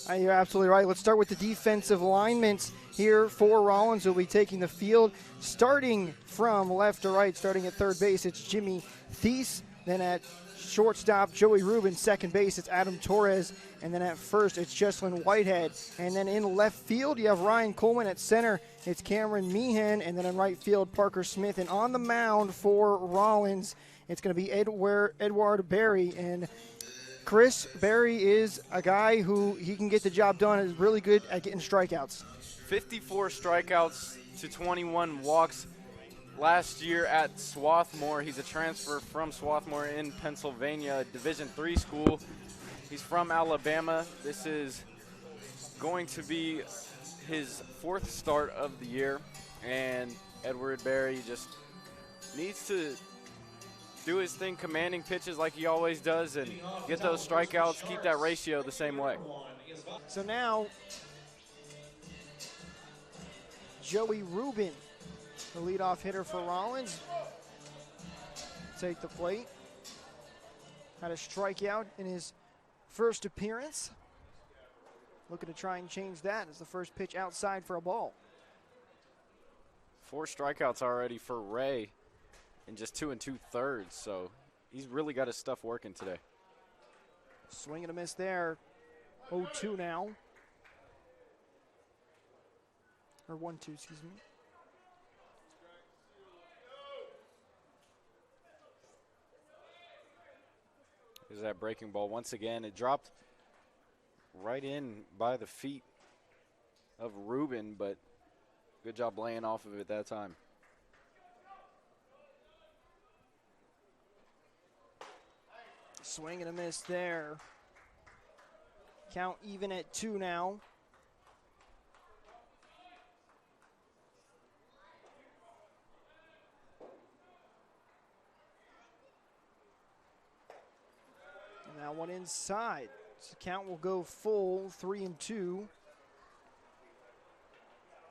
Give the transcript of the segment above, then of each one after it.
You're absolutely right. Let's start with the defensive linemen here for Rollins, who will be taking the field. Starting from left to right, starting at third base, it's Jimmy Thies. Then at shortstop, Joey Rubin. Second base, it's Adam Torres. And then at first, it's Jesslyn Whitehead. And then in left field, you have Ryan Coleman. At center, it's Cameron Meehan. And then in right field, Parker Smith. And on the mound for Rollins, it's going to be Edward Berry. And Chris, Berry is a guy who he can get the job done, is really good at getting strikeouts. 54 strikeouts to 21 walks last year at Swarthmore. He's a transfer from Swarthmore in Pennsylvania, a Division III school. He's from Alabama. This is going to be his fourth start of the year, and Edward Berry just needs to do his thing, commanding pitches like he always does, and get those strikeouts, keep that ratio the same way. So now, Joey Rubin, the leadoff hitter for Rollins, take the plate. Had a strikeout in his first appearance. Looking to try and change that as the first pitch outside for a ball. 4 strikeouts already for Ray in just 2 2/3, so he's really got his stuff working today. Swing and a miss there. 0-2 now. Or 1-2, excuse me. There's that breaking ball once again. It dropped right in by the feet of Rubin, but good job laying off of it that time. Swing and a miss there. Count even at 2 now. And that one inside. So count will go full, 3-2.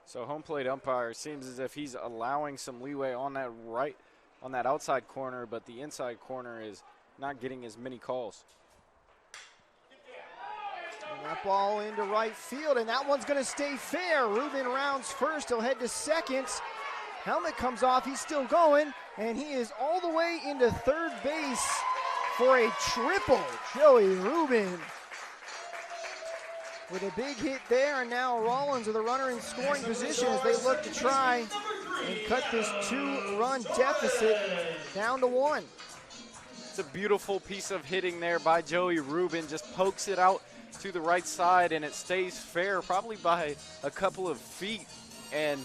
So home plate umpire seems as if he's allowing some leeway on that outside corner, but the inside corner is not getting as many calls. And that ball into right field, and that one's going to stay fair. Rubin rounds first. He'll head to second. Helmet comes off. He's still going, and he is all the way into third base for a triple. Joey Rubin with a big hit there, and now Rollins with a runner in scoring position as they look to try and cut this 2-run deficit down to 1. It's a beautiful piece of hitting there by Joey Rubin. Just pokes it out to the right side, and it stays fair, probably by a couple of feet. And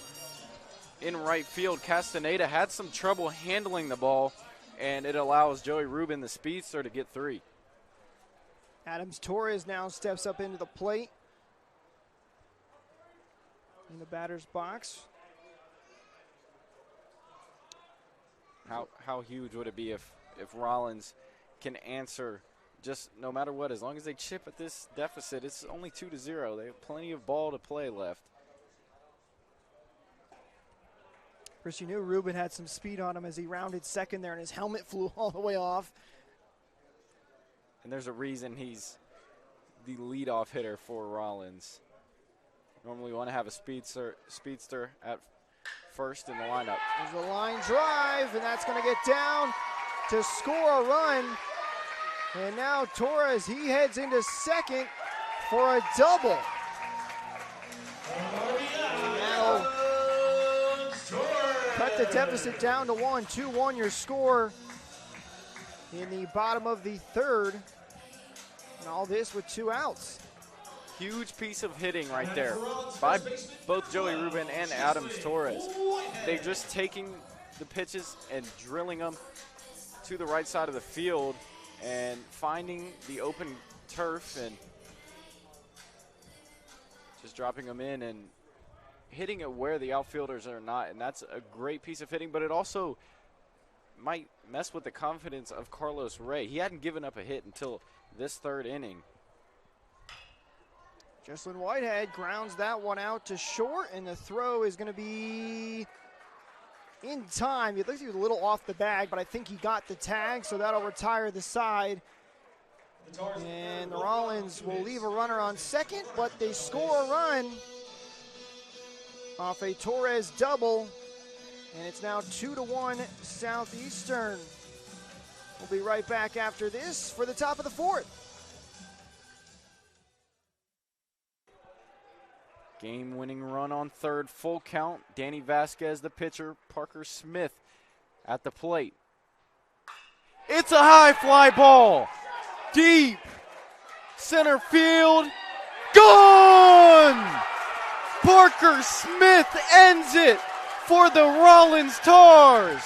in right field, Castaneda had some trouble handling the ball, and it allows Joey Rubin, the speedster, to get 3. Adams Torres now steps up into the plate in the batter's box. How huge would it be if Rollins can answer just no matter what, as long as they chip at this deficit? It's only 2-0. They have plenty of ball to play left. Chris, you knew Rubin had some speed on him as he rounded second there, and his helmet flew all the way off. And there's a reason he's the leadoff hitter for Rollins. Normally want to have a speedster at first in the lineup. There's a line drive, and that's going to get down to score a run. And now Torres, he heads into second for a double. And that'll cut the deficit down to 1. 2-1 your score in the bottom of the third. And all this with 2 outs. Huge piece of hitting right there by both Joey Rubin and Adams Torres. They're just taking the pitches and drilling them to the right side of the field and finding the open turf and just dropping them in and hitting it where the outfielders are not. And that's a great piece of hitting, but it also might mess with the confidence of Carlos Ray. He hadn't given up a hit until this third inning. Jesslyn Whitehead grounds that one out to short, and the throw is going to be in time. It looks like he was a little off the bag, but I think he got the tag, so that'll retire the side. And Rollins will leave a runner on second, but they score a run off a Torres double, and it's now 2-1 Southeastern. We'll be right back after this for the top of the fourth. Game-winning run on third, full count. Danny Vasquez, the pitcher. Parker Smith at the plate. It's a high fly ball. Deep. Center field. Gone! Parker Smith ends it for the Rollins Tars.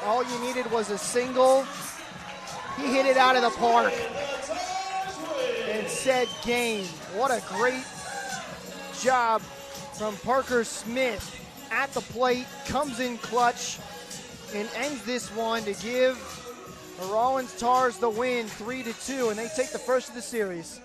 All you needed was a single. He hit it out of the park and said game. What a great job from Parker Smith at the plate. Comes in clutch and ends this one to give the Rollins Tars the win 3-2, and they take the first of the series.